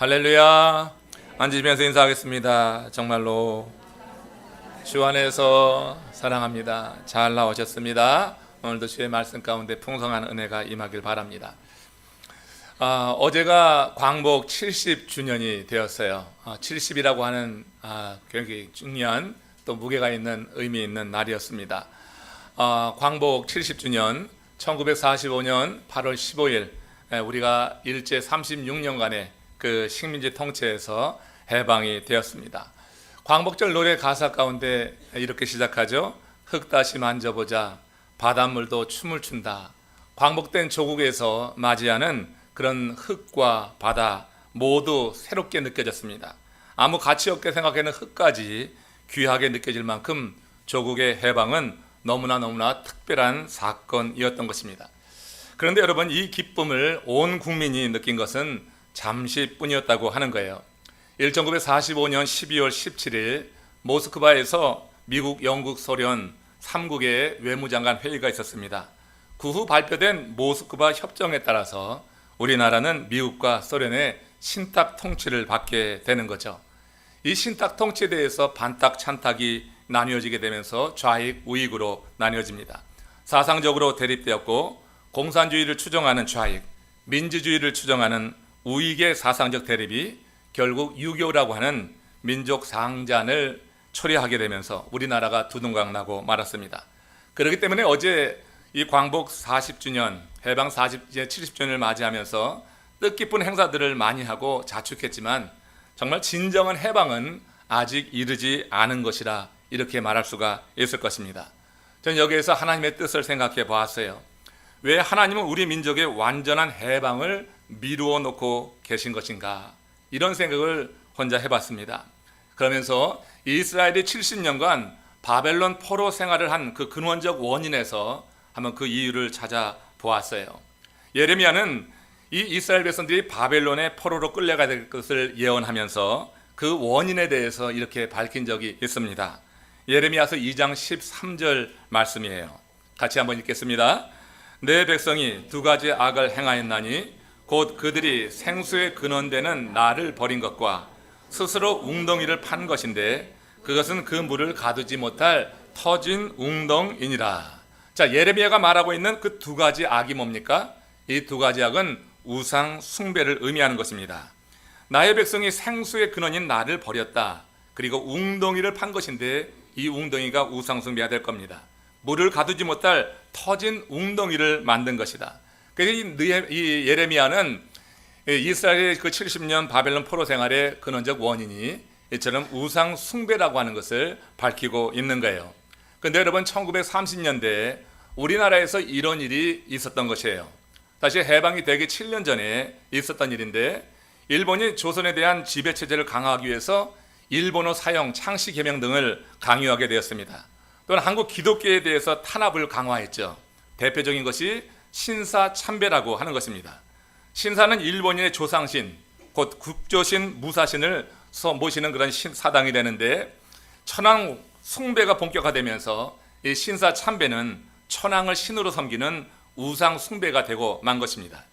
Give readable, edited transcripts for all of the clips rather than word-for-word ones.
할렐루야. 앉으시면서 인사하겠습니다. 정말로 주 안에서 사랑합니다. 잘 나오셨습니다. 오늘도 주의 말씀 가운데 풍성한 은혜가 임하길 바랍니다. 어제가 광복 70주년이 되었어요. 70이라고 하는 굉장히 중요한 또 무게가 있는 의미 있는 날이었습니다. 광복 70주년 1945년 8월 15일 우리가 일제 36년간의 그 식민지 통치에서 해방이 되었습니다. 광복절 노래 가사 가운데 이렇게 시작하죠. 흙 다시 만져보자, 바닷물도 춤을 춘다. 광복된 조국에서 맞이하는 그런 흙과 바다 모두 새롭게 느껴졌습니다. 아무 가치 없게 생각하는 흙까지 귀하게 느껴질 만큼 조국의 해방은 너무나 특별한 사건이었던 것입니다. 그런데 여러분, 이 기쁨을 온 국민이 느낀 것은 잠시뿐이었다고 하는 거예요. 1945년 12월 17일 모스크바에서 미국, 영국, 소련 3국의 외무장관 회의가 있었습니다. 그 후 발표된 모스크바 협정에 따라서 우리나라는 미국과 소련의 신탁 통치를 받게 되는 거죠. 이 신탁 통치에 대해서 반탁, 찬탁이 나뉘어지게 되면서 좌익, 우익으로 나뉘어집니다. 사상적으로 대립되었고 공산주의를 추종하는 좌익, 민주주의를 추종하는 우익의 사상적 대립이 결국 6.25라고 하는 민족 상잔을 초래하게 되면서 우리나라가 두둥강나고 말았습니다. 그렇기 때문에 어제 이 광복 40주년, 해방 70주년을 맞이하면서 뜻깊은 행사들을 많이 하고 자축했지만 정말 진정한 해방은 아직 이르지 않은 것이라 이렇게 말할 수가 있을 것입니다. 저는 여기에서 하나님의 뜻을 생각해 보았어요. 왜 하나님은 우리 민족의 완전한 해방을 미루어 놓고 계신 것인가, 이런 생각을 혼자 해봤습니다. 그러면서 이스라엘이 70년간 바벨론 포로 생활을 한 그 근원적 원인에서 한번 그 이유를 찾아보았어요. 예레미야는 이 이스라엘 백성들이 바벨론의 포로로 끌려가야 될 것을 예언하면서 그 원인에 대해서 이렇게 밝힌 적이 있습니다. 예레미야서 2장 13절 말씀이에요. 같이 한번 읽겠습니다. 내 백성이 두 가지 악을 행하였나니 곧 그들이 생수의 근원되는 나를 버린 것과 스스로 웅덩이를 판 것인데 그것은 그 물을 가두지 못할 터진 웅덩이니라. 자, 예레미야가 말하고 있는 그 두 가지 악이 뭡니까? 이 두 가지 악은 우상 숭배를 의미하는 것입니다. 나의 백성이 생수의 근원인 나를 버렸다. 그리고 웅덩이를 판 것인데 이 웅덩이가 우상 숭배가 될 겁니다. 물을 가두지 못할 터진 웅덩이를 만든 것이다. 그래서 이 예레미야는 이스라엘의 그 70년 바벨론 포로 생활의 근원적 원인이 이처럼 우상 숭배라고 하는 것을 밝히고 있는 거예요. 그런데 여러분, 1930년대에 우리나라에서 이런 일이 있었던 것이에요. 다시 해방이 되기 7년 전에 있었던 일인데, 일본이 조선에 대한 지배체제를 강화하기 위해서 일본어 사용, 창씨 개명 등을 강요하게 되었습니다. 또한 한국 기독교에 대해서 탄압을 강화했죠. 대표적인 것이 신사 참배라고 하는 것입니다. 신사는 일본인의 조상신, 곧 국조신, 무사신을 모시는 그런 사당이 되는데, 천황 숭배가 본격화되면서 이 신사 참배는 천황을 신으로 섬기는 우상 숭배가 되고 만 것입니다.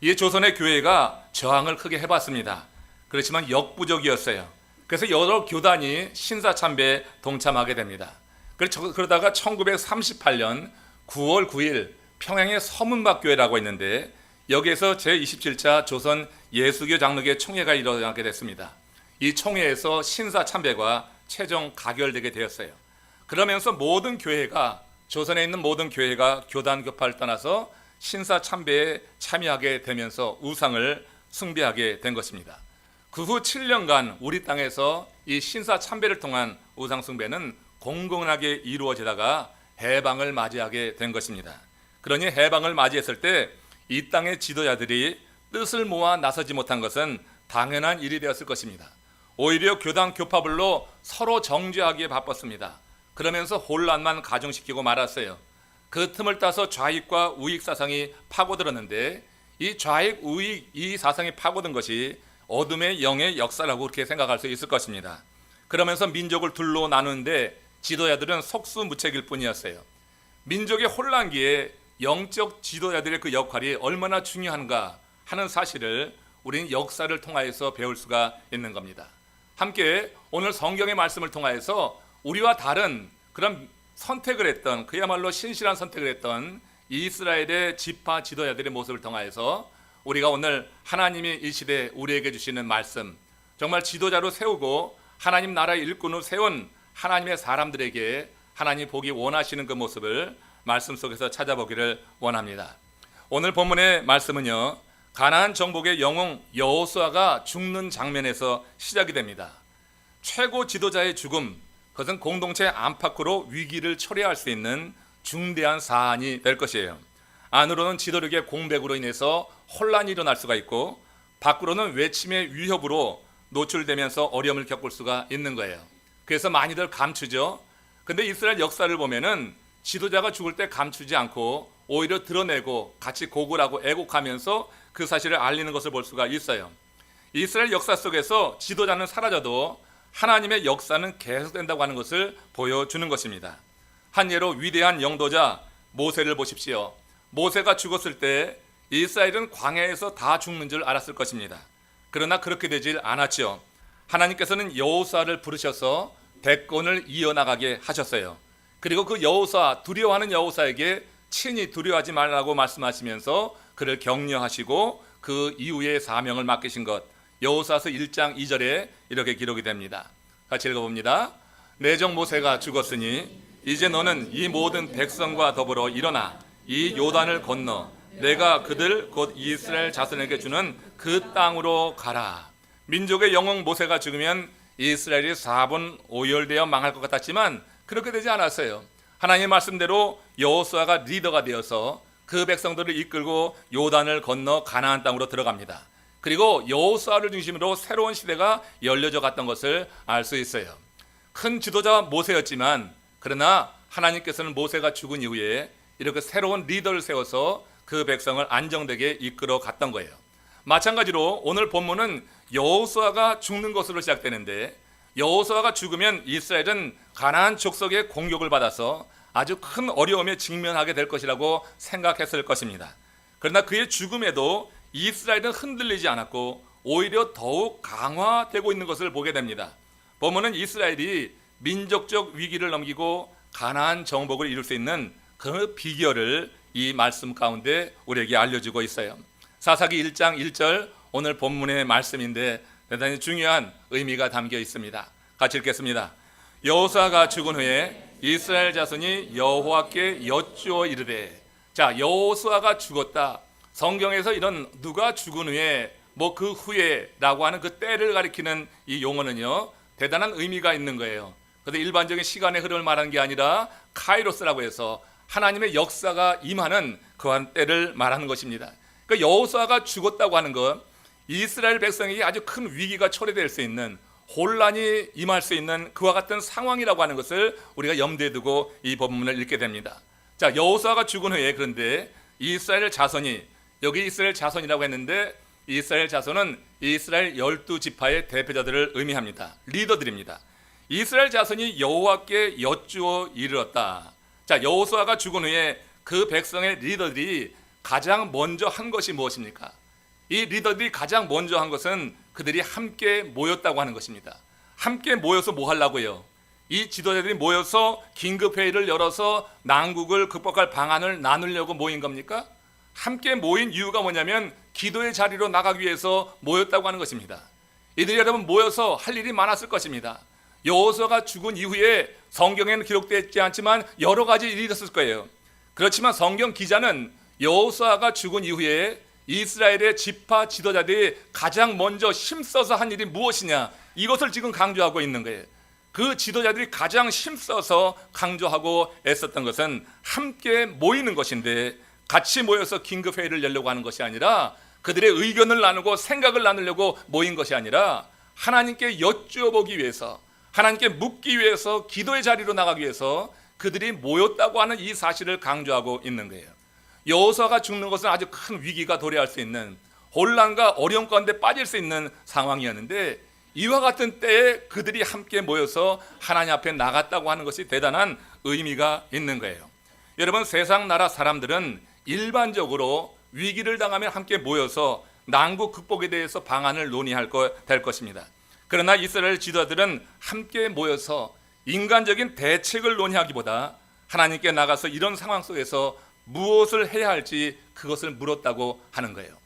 이 조선의 교회가 저항을 크게 해봤습니다. 그렇지만 역부족이었어요. 그래서 여러 교단이 신사 참배에 동참하게 됩니다. 그러다가 1938년 9월 9일 평양의 서문박교회라고 있는데, 여기에서 제27차 조선 예수교 장로교 총회가 일어나게 됐습니다. 이 총회에서 신사 참배가 최종 가결되게 되었어요. 그러면서 모든 교회가, 조선에 있는 모든 교회가 교단 교파를 떠나서 신사 참배에 참여하게 되면서 우상을 숭배하게 된 것입니다. 그 후 7년간 우리 땅에서 이 신사 참배를 통한 우상 숭배는 공공하게 이루어지다가 해방을 맞이하게 된 것입니다. 그러니 해방을 맞이했을 때 이 땅의 지도자들이 뜻을 모아 나서지 못한 것은 당연한 일이 되었을 것입니다. 오히려 교단 교파별로 서로 정죄하기에 바빴습니다. 그러면서 혼란만 가중시키고 말았어요. 그 틈을 따서 좌익과 우익 사상이 파고들었는데, 이 좌익, 우익 이 사상이 파고든 것이 어둠의 영의 역사라고 그렇게 생각할 수 있을 것입니다. 그러면서 민족을 둘로 나누는데 지도자들은 속수무책일 뿐이었어요. 민족의 혼란기에 영적 지도자들의 그 역할이 얼마나 중요한가 하는 사실을 우리는 역사를 통하여서 배울 수가 있는 겁니다. 함께 오늘 성경의 말씀을 통하여서 우리와 다른 그런 선택을 했던, 그야말로 신실한 선택을 했던 이스라엘의 지파 지도자들의 모습을 통하여서 우리가 오늘 하나님이 이 시대에 우리에게 주시는 말씀, 정말 지도자로 세우고 하나님 나라의 일꾼으로 세운 하나님의 사람들에게 하나님 보기 원하시는 그 모습을 말씀 속에서 찾아보기를 원합니다. 오늘 본문의 말씀은요, 가나안 정복의 영웅 여호수아가 죽는 장면에서 시작이 됩니다. 최고 지도자의 죽음, 그것은 공동체 안팎으로 위기를 초래할 수 있는 중대한 사안이 될 것이에요. 안으로는 지도력의 공백으로 인해서 혼란이 일어날 수가 있고, 밖으로는 외침의 위협으로 노출되면서 어려움을 겪을 수가 있는 거예요. 그래서 많이들 감추죠. 근데 이스라엘 역사를 보면은 지도자가 죽을 때 감추지 않고 오히려 드러내고 같이 고글하고 애곡하면서 그 사실을 알리는 것을 볼 수가 있어요. 이스라엘 역사 속에서 지도자는 사라져도 하나님의 역사는 계속된다고 하는 것을 보여주는 것입니다. 한 예로 위대한 영도자 모세를 보십시오. 모세가 죽었을 때 이스라엘은 광야에서 다 죽는 줄 알았을 것입니다. 그러나 그렇게 되질 않았죠. 하나님께서는 여호수아를 부르셔서 대권을 이어나가게 하셨어요. 그리고 그 여호수아, 두려워하는 여호수아에게 친히 두려워하지 말라고 말씀하시면서 그를 격려하시고 그 이후에 사명을 맡기신 것, 여호수아서 1장 2절에 이렇게 기록이 됩니다. 같이 읽어봅니다. 내 종 모세가 죽었으니 이제 너는 이 모든 백성과 더불어 일어나 이 요단을 건너 내가 그들 곧 이스라엘 자손에게 주는 그 땅으로 가라. 민족의 영웅 모세가 죽으면 이스라엘이 4분 5열되어 망할 것 같았지만 그렇게 되지 않았어요. 하나님의 말씀대로 여호수아가 리더가 되어서 그 백성들을 이끌고 요단을 건너 가나안 땅으로 들어갑니다. 그리고 여호수아를 중심으로 새로운 시대가 열려져 갔던 것을 알 수 있어요. 큰 지도자 모세였지만 그러나 하나님께서는 모세가 죽은 이후에 이렇게 새로운 리더를 세워서 그 백성을 안정되게 이끌어 갔던 거예요. 마찬가지로 오늘 본문은 여호수아가 죽는 것으로 시작되는데, 여호수아가 죽으면 이스라엘은 가나안 족속의 공격을 받아서 아주 큰 어려움에 직면하게 될 것이라고 생각했을 것입니다. 그러나 그의 죽음에도 이스라엘은 흔들리지 않았고 오히려 더욱 강화되고 있는 것을 보게 됩니다. 본문은 이스라엘이 민족적 위기를 넘기고 가나안 정복을 이룰 수 있는 그 비결을 이 말씀 가운데 우리에게 알려주고 있어요. 사사기 1장 1절 오늘 본문의 말씀인데 대단히 중요한 의미가 담겨 있습니다. 같이 읽겠습니다. 여호수아가 죽은 후에 이스라엘 자손이 여호와께 여쭈어 이르되. 자, 여호수아가 죽었다. 성경에서 이런 누가 죽은 후에 뭐 그 후에라고 하는 그 때를 가리키는 이 용어는요 대단한 의미가 있는 거예요. 그런데 일반적인 시간의 흐름을 말하는 게 아니라 카이로스라고 해서 하나님의 역사가 임하는 그한 때를 말하는 것입니다. 그러니까 여호수아가 죽었다고 하는 것, 이스라엘 백성에게 아주 큰 위기가 초래될 수 있는, 혼란이 임할 수 있는 그와 같은 상황이라고 하는 것을 우리가 염두에 두고 이 본문을 읽게 됩니다. 자, 여호수아가 죽은 후에 그런데 이스라엘 자손이, 여기 이스라엘 자손이라고 했는데 이스라엘 자손은 이스라엘 12지파의 대표자들을 의미합니다. 리더들입니다. 이스라엘 자손이 여호와께 여쭈어 이르렀다. 자, 여호수아가 죽은 후에 그 백성의 리더들이 가장 먼저 한 것이 무엇입니까? 이 리더들이 가장 먼저 한 것은 그들이 함께 모였다고 하는 것입니다. 함께 모여서 뭐 하려고요? 이 지도자들이 모여서 긴급회의를 열어서 난국을 극복할 방안을 나누려고 모인 겁니까? 함께 모인 이유가 뭐냐면 기도의 자리로 나가기 위해서 모였다고 하는 것입니다. 이들이 여러분 모여서 할 일이 많았을 것입니다. 여호수아가 죽은 이후에 성경에는 기록되어 있지 않지만 여러 가지 일이 있었을 거예요. 그렇지만 성경 기자는 여호수아가 죽은 이후에 이스라엘의 지파 지도자들이 가장 먼저 힘써서 한 일이 무엇이냐, 이것을 지금 강조하고 있는 거예요. 그 지도자들이 가장 힘써서 강조하고 애썼던 것은 함께 모이는 것인데, 같이 모여서 긴급회의를 열려고 하는 것이 아니라 그들의 의견을 나누고 생각을 나누려고 모인 것이 아니라 하나님께 여쭈어 보기 위해서, 하나님께 묻기 위해서, 기도의 자리로 나가기 위해서 그들이 모였다고 하는 이 사실을 강조하고 있는 거예요. 여호수아가 죽는 것은 아주 큰 위기가 도래할 수 있는, 혼란과 어려움 가운데 빠질 수 있는 상황이었는데, 이와 같은 때에 그들이 함께 모여서 하나님 앞에 나갔다고 하는 것이 대단한 의미가 있는 거예요. 여러분, 세상 나라 사람들은 일반적으로 위기를 당하면 함께 모여서 난국 극복에 대해서 방안을 논의할 될 것입니다. 그러나 이스라엘 지도자들은 함께 모여서 인간적인 대책을 논의하기보다 하나님께 나가서 이런 상황 속에서 무엇을 해야 할지 그것을 물었다고 하는 거예요.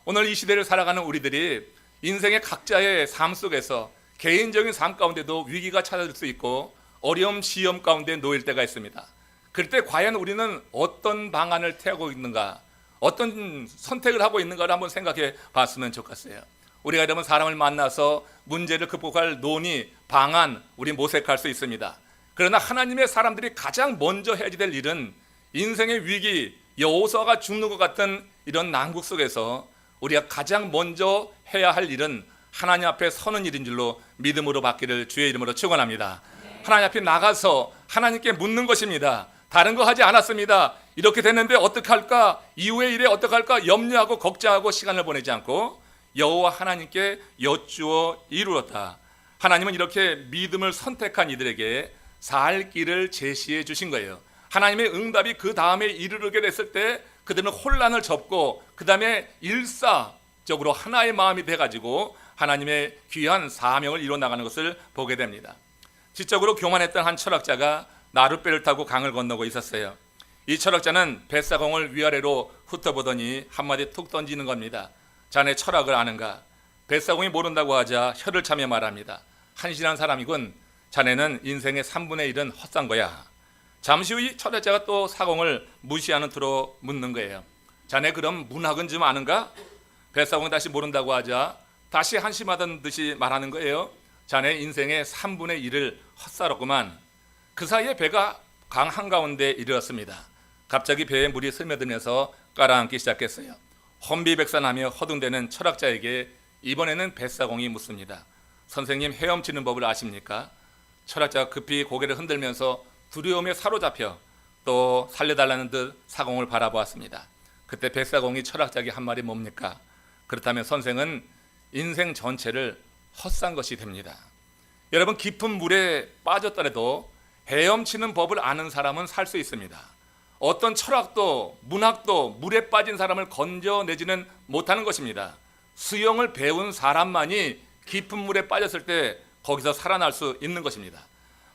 오늘 이 시대를 살아가는 우리들이 인생의 각자의 삶 속에서 개인적인 삶 가운데도 위기가 찾아들 수 있고 어려움 시험 가운데 놓일 때가 있습니다. 그럴 때 과연 우리는 어떤 방안을 택하고 있는가, 어떤 선택을 하고 있는가를 한번 생각해 봤으면 좋겠어요. 우리가 여러분 사람을 만나서 문제를 극복할 논의, 방안 우리 모색할 수 있습니다. 그러나 하나님의 사람들이 가장 먼저 해야 될 일은 인생의 위기, 여호수아가 죽는 것 같은 이런 난국 속에서 우리가 가장 먼저 해야 할 일은 하나님 앞에 서는 일인 줄로 믿음으로 받기를 주의 이름으로 축원합니다. 하나님 앞에 나가서 하나님께 묻는 것입니다. 다른 거 하지 않았습니다. 이렇게 됐는데 어떻게 할까? 이후의 일에 어떻게 할까? 염려하고 걱정하고 시간을 보내지 않고 여호와 하나님께 여쭈어 이루었다. 하나님은 이렇게 믿음을 선택한 이들에게 살 길을 제시해 주신 거예요. 하나님의 응답이 그 다음에 이르게 됐을 때 그들은 혼란을 접고 그 다음에 일사적으로 하나의 마음이 돼가지고 하나님의 귀한 사명을 이뤄나가는 것을 보게 됩니다. 지적으로 교만했던 한 철학자가 나룻배를 타고 강을 건너고 있었어요. 이 철학자는 뱃사공을 위아래로 훑어보더니 한마디 툭 던지는 겁니다. 자네 철학을 아는가? 뱃사공이 모른다고 하자 혀를 차며 말합니다. 한심한 사람이군. 자네는 인생의 3분의 1은 헛산 거야. 잠시 후 이 철학자가 또 사공을 무시하는 투로 묻는 거예요. 자네 그럼 문학은 좀 아는가? 뱃사공이 다시 모른다고 하자 다시 한심하던 듯이 말하는 거예요. 자네 인생의 3분의 1을 헛살았구만. 그 사이에 배가 강 한가운데 이르렀습니다. 갑자기 배에 물이 스며들면서 깔아앉기 시작했어요. 혼비백산하며 허둥대는 철학자에게 이번에는 뱃사공이 묻습니다. 선생님, 헤엄치는 법을 아십니까? 철학자가 급히 고개를 흔들면서 두려움에 사로잡혀 또 살려달라는 듯 사공을 바라보았습니다. 그때 뱃사공이 철학자에게 한 말이 뭡니까? 그렇다면 선생은 인생 전체를 헛산 것이 됩니다. 여러분, 깊은 물에 빠졌더라도 헤엄치는 법을 아는 사람은 살 수 있습니다. 어떤 철학도 문학도 물에 빠진 사람을 건져내지는 못하는 것입니다. 수영을 배운 사람만이 깊은 물에 빠졌을 때 거기서 살아날 수 있는 것입니다.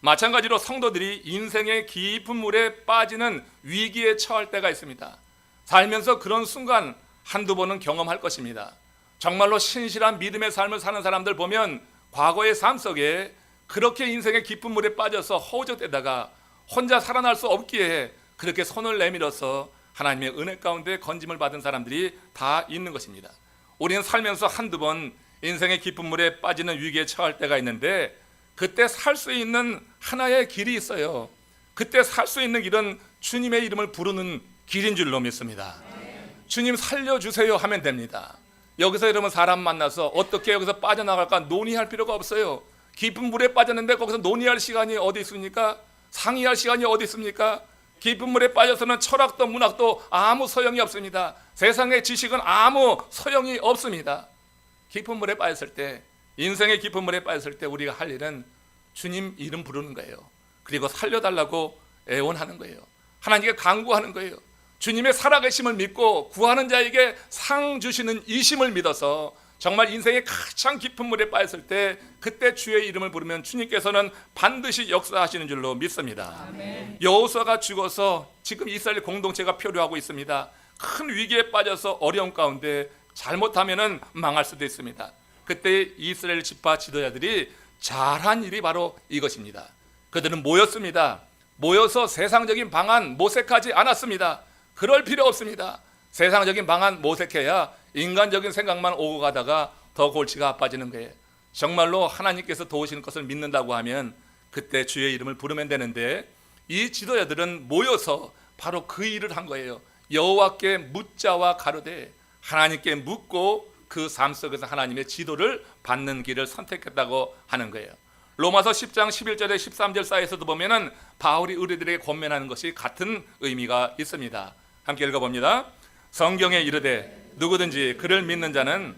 마찬가지로 성도들이 인생의 깊은 물에 빠지는 위기에 처할 때가 있습니다. 살면서 그런 순간 한두 번은 경험할 것입니다. 정말로 신실한 믿음의 삶을 사는 사람들 보면 과거의 삶 속에 그렇게 인생의 깊은 물에 빠져서 허우적대다가 혼자 살아날 수 없기에 그렇게 손을 내밀어서 하나님의 은혜 가운데 건짐을 받은 사람들이 다 있는 것입니다. 우리는 살면서 한두 번 인생의 깊은 물에 빠지는 위기에 처할 때가 있는데 그때 살 수 있는 하나의 길이 있어요. 그때 살 수 있는 길은 주님의 이름을 부르는 길인 줄로 믿습니다. 주님 살려주세요 하면 됩니다. 여기서 여러분 사람 만나서 어떻게 여기서 빠져나갈까 논의할 필요가 없어요. 깊은 물에 빠졌는데 거기서 논의할 시간이 어디 있습니까? 상의할 시간이 어디 있습니까? 깊은 물에 빠져서는 철학도 문학도 아무 소용이 없습니다. 세상의 지식은 아무 소용이 없습니다. 깊은 물에 빠졌을 때, 인생의 깊은 물에 빠졌을 때 우리가 할 일은 주님 이름 부르는 거예요. 그리고 살려달라고 애원하는 거예요. 하나님께 간구하는 거예요. 주님의 살아계심을 믿고 구하는 자에게 상 주시는 이심을 믿어서 정말 인생의 가장 깊은 물에 빠졌을 때 그때 주의 이름을 부르면 주님께서는 반드시 역사하시는 줄로 믿습니다. 여호수아가 죽어서 지금 이스라엘 공동체가 표류하고 있습니다. 큰 위기에 빠져서 어려움 가운데 잘못하면 망할 수도 있습니다. 그때 이스라엘 지파 지도자들이 잘한 일이 바로 이것입니다. 그들은 모였습니다. 모여서 세상적인 방안 모색하지 않았습니다. 그럴 필요 없습니다. 세상적인 방안 모색해야 인간적인 생각만 오고 가다가 더 골치가 아파지는 거예요. 정말로 하나님께서 도우시는 것을 믿는다고 하면 그때 주의 이름을 부르면 되는데 이 지도자들은 모여서 바로 그 일을 한 거예요. 여호와께 묻자와 가로되 하나님께 묻고 그 삶 속에서 하나님의 지도를 받는 길을 선택했다고 하는 거예요. 로마서 10장 11절에 13절 사이에서도 보면은 바울이 의뢰들에게 권면하는 것이 같은 의미가 있습니다. 함께 읽어봅니다. 성경에 이르되 누구든지 그를 믿는 자는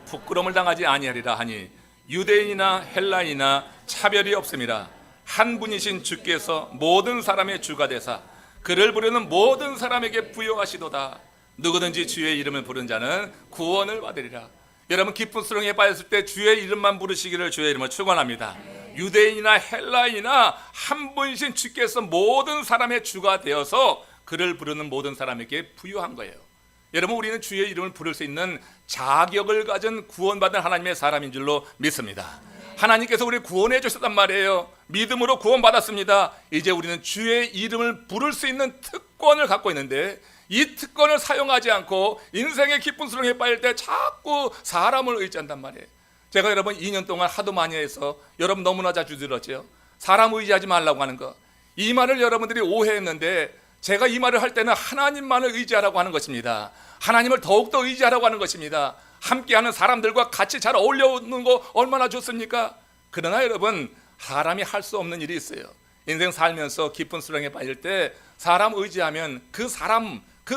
부끄러움을 당하지 아니하리라 하니 유대인이나 헬라인이나 차별이 없음이라. 한 분이신 주께서 모든 사람의 주가 되사 그를 부르는 모든 사람에게 부여하시도다. 누구든지 주의 이름을 부른 자는 구원을 받으리라. 여러분 기쁜 수렁에 빠졌을 때 주의 이름만 부르시기를 주의 이름을 축원합니다. 유대인이나 헬라인이나 한 분이신 주께서 모든 사람의 주가 되어서 그를 부르는 모든 사람에게 부유한 거예요. 여러분 우리는 주의 이름을 부를 수 있는 자격을 가진 구원받은 하나님의 사람인 줄로 믿습니다. 하나님께서 우리를 구원해 주셨단 말이에요. 믿음으로 구원받았습니다. 이제 우리는 주의 이름을 부를 수 있는 특권을 갖고 있는데 이 특권을 사용하지 않고 인생의 깊은 수렁에 빠질 때 자꾸 사람을 의지한단 말이에요. 제가 여러분 2년 동안 하도 많이 해서 여러분 너무나 자주 들었죠. 사람 의지하지 말라고 하는 거. 이 말을 여러분들이 오해했는데 제가 이 말을 할 때는 하나님만을 의지하라고 하는 것입니다. 하나님을 더욱더 의지하라고 하는 것입니다. 함께하는 사람들과 같이 잘 어울려오는 거 얼마나 좋습니까? 그러나 여러분 사람이 할 수 없는 일이 있어요. 인생 살면서 깊은 수렁에 빠질 때 사람 의지하면 그